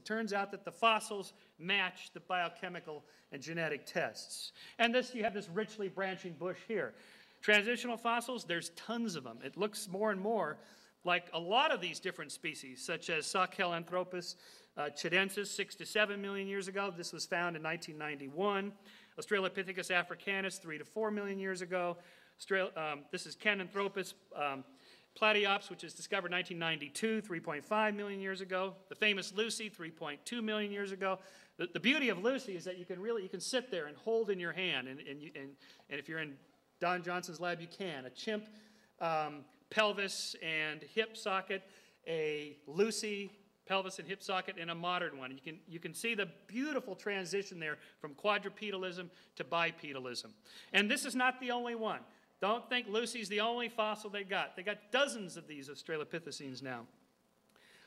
turns out that the fossils match the biochemical and genetic tests. And you have this richly branching bush here. Transitional fossils, there's tons of them. It looks more and more like a lot of these different species, such as Sahelanthropus chidensis 6 to 7 million years ago. This was found in 1991. Australopithecus africanus 3 to 4 million years ago. This is Cananthropus platyops, which was discovered in 1992, 3.5 million years ago. The famous Lucy, 3.2 million years ago. The beauty of Lucy is that you can sit there and hold in your hand, and if you're in Don Johnson's lab, you can. A chimp pelvis and hip socket, a Lucy pelvis and hip socket, and a modern one. You can see the beautiful transition there from quadrupedalism to bipedalism. And this is not the only one. Don't think Lucy's the only fossil they got. They got dozens of these Australopithecines now.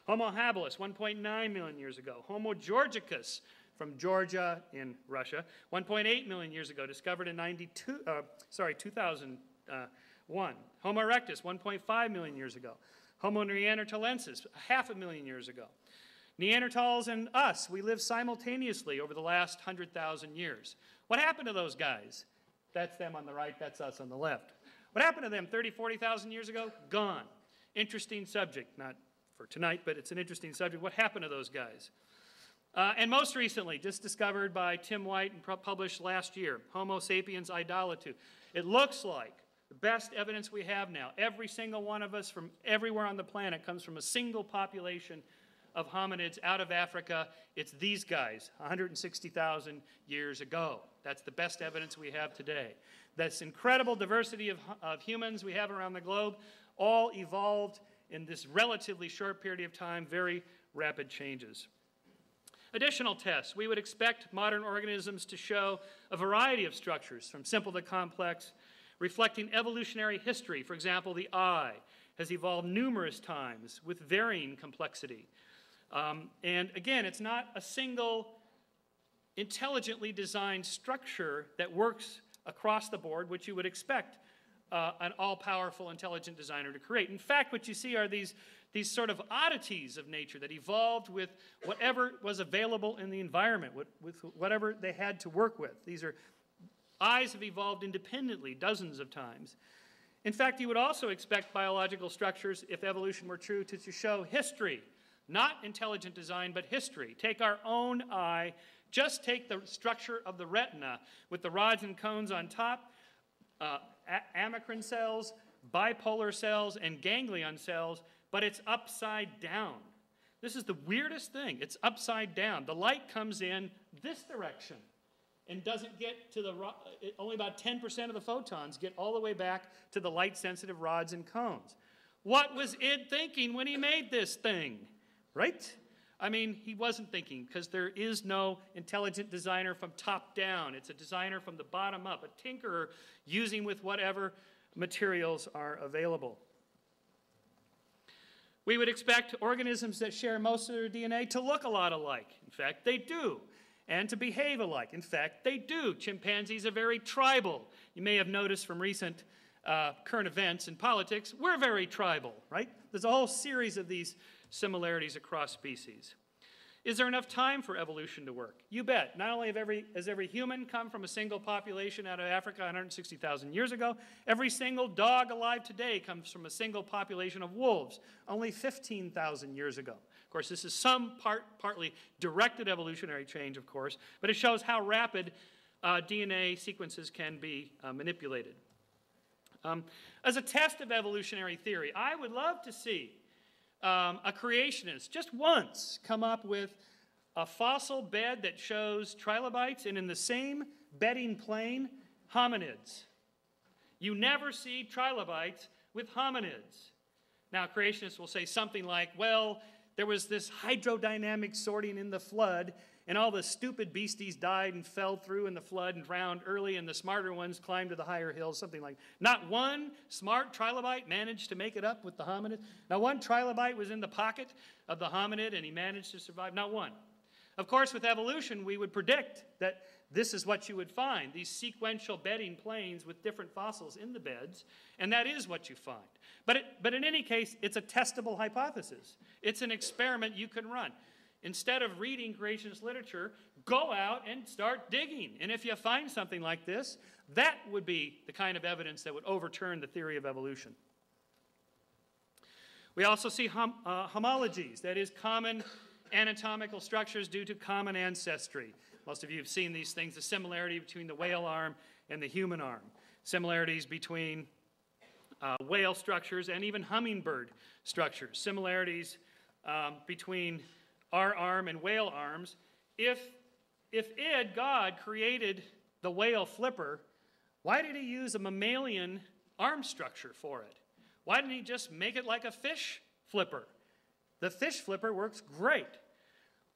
Homo habilis, 1.9 million years ago. Homo georgicus from Georgia in Russia, 1.8 million years ago, discovered in 2001. Homo erectus, 1.5 million years ago. Homo neanderthalensis, 500,000 years ago. Neanderthals and us, we lived simultaneously over the last 100,000 years. What happened to those guys? That's them on the right, that's us on the left. What happened to them 30, 40,000 years ago? Gone. Interesting subject, not for tonight, but it's an interesting subject. What happened to those guys? And most recently, just discovered by Tim White and published last year, Homo sapiens idolitu. It looks like the best evidence we have now. Every single one of us from everywhere on the planet comes from a single population of hominids out of Africa. It's these guys, 160,000 years ago. That's the best evidence we have today. This incredible diversity of humans we have around the globe all evolved in this relatively short period of time, very rapid changes. Additional tests. We would expect modern organisms to show a variety of structures, from simple to complex, reflecting evolutionary history. For example, the eye has evolved numerous times with varying complexity. And again, it's not a single intelligently designed structure that works across the board, which you would expect an all-powerful, intelligent designer to create. In fact, what you see are these sort of oddities of nature that evolved with whatever was available in the environment, with whatever they had to work with. Eyes have evolved independently dozens of times. In fact, you would also expect biological structures, if evolution were true, to show history. Not intelligent design, but history. Take our own eye. Just take the structure of the retina with the rods and cones on top, amacrine cells, bipolar cells, and ganglion cells, but it's upside down. This is the weirdest thing. It's upside down. The light comes in this direction and doesn't get to only about 10% of the photons get all the way back to the light-sensitive rods and cones. What was Id thinking when he made this thing? Right? I mean, he wasn't thinking, because there is no intelligent designer from top down. It's a designer from the bottom up, a tinkerer using with whatever materials are available. We would expect organisms that share most of their DNA to look a lot alike. In fact, they do. And to behave alike. In fact, they do. Chimpanzees are very tribal. You may have noticed from recent current events in politics, we're very tribal, right? There's a whole series of these similarities across species. Is there enough time for evolution to work? You bet. Not only has every human come from a single population out of Africa 160,000 years ago, every single dog alive today comes from a single population of wolves only 15,000 years ago. Of course, this is partly directed evolutionary change, of course, but it shows how rapid DNA sequences can be manipulated. As a test of evolutionary theory, I would love to see a creationist just once come up with a fossil bed that shows trilobites and in the same bedding plane, hominids. You never see trilobites with hominids. Now, creationists will say something like, well, there was this hydrodynamic sorting in the flood, and all the stupid beasties died and fell through in the flood and drowned early, and the smarter ones climbed to the higher hills, something like that. Not one smart trilobite managed to make it up with the hominid. Not one trilobite was in the pocket of the hominid, and he managed to survive. Not one. Of course, with evolution, we would predict that this is what you would find, these sequential bedding planes with different fossils in the beds, and that is what you find. But in any case, it's a testable hypothesis. It's an experiment you can run. instead of reading creationist literature, go out and start digging. And if you find something like this, that would be the kind of evidence that would overturn the theory of evolution. We also see homologies, that is, common anatomical structures due to common ancestry. Most of you have seen these things, the similarity between the whale arm and the human arm, similarities between whale structures and even hummingbird structures, similarities between our arm and whale arms. If God created the whale flipper, why did he use a mammalian arm structure for it? Why didn't he just make it like a fish flipper? The fish flipper works great.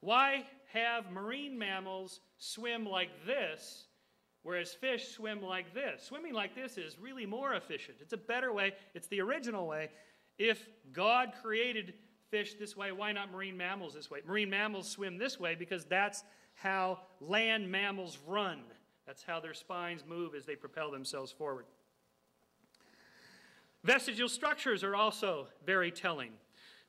Why have marine mammals swim like this, whereas fish swim like this? Swimming like this is really more efficient. It's a better way. It's the original way. If God created fish this way, why not marine mammals this way? Marine mammals swim this way because that's how land mammals run. That's how their spines move as they propel themselves forward. Vestigial structures are also very telling.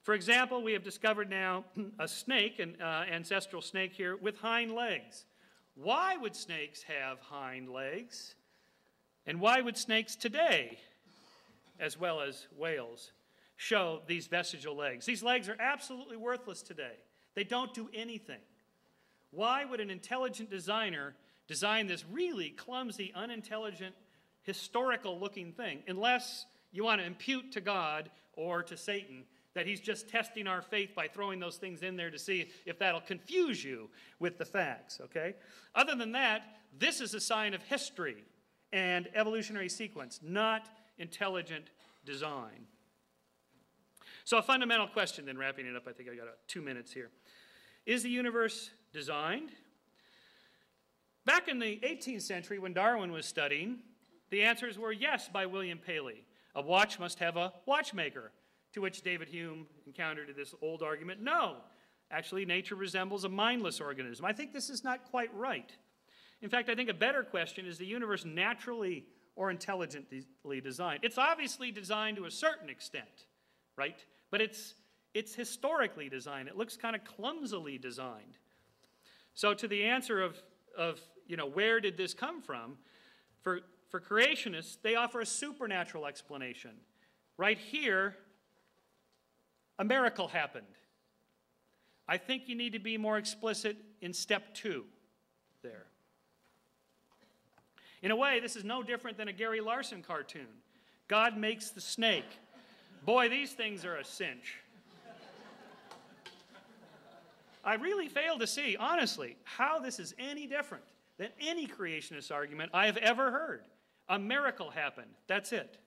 For example, we have discovered now a snake, an ancestral snake here, with hind legs. Why would snakes have hind legs? And why would snakes today, as well as whales, show these vestigial legs? These legs are absolutely worthless today. They don't do anything. Why would an intelligent designer design this really clumsy, unintelligent, historical-looking thing, unless you want to impute to God or to Satan that he's just testing our faith by throwing those things in there to see if that'll confuse you with the facts, okay? Other than that, this is a sign of history and evolutionary sequence, not intelligent design. So a fundamental question then, wrapping it up, I think I got 2 minutes here. Is the universe designed? Back in the 18th century when Darwin was studying, the answers were yes by William Paley. A watch must have a watchmaker, to which David Hume encountered this old argument, no, actually nature resembles a mindless organism. I think this is not quite right. In fact, I think a better question is the universe naturally or intelligently designed? It's obviously designed to a certain extent, right? But it's historically designed. It looks kind of clumsily designed. So to the answer of where did this come from, for creationists, they offer a supernatural explanation. Right here, a miracle happened. I think you need to be more explicit in step 2 there. In a way, this is no different than a Gary Larson cartoon. God makes the snake. Boy, these things are a cinch. I really fail to see, honestly, how this is any different than any creationist argument I have ever heard. A miracle happened. That's it.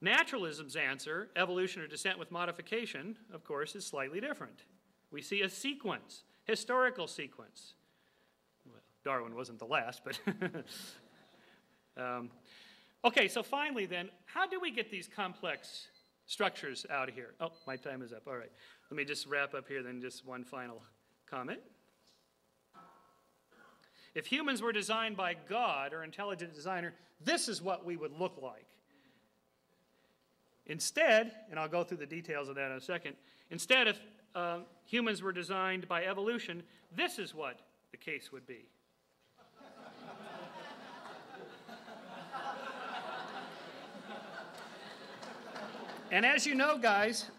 Naturalism's answer, evolution or descent with modification, of course, is slightly different. We see a sequence, historical sequence. Well, Darwin wasn't the last, but... Okay, so finally then, how do we get these complex structures out of here? Oh, my time is up. All right. Let me just wrap up here then, just one final comment. If humans were designed by God or intelligent designer, this is what we would look like. Instead, and I'll go through the details of that in a second, instead if humans were designed by evolution, this is what the case would be. And as you know, guys,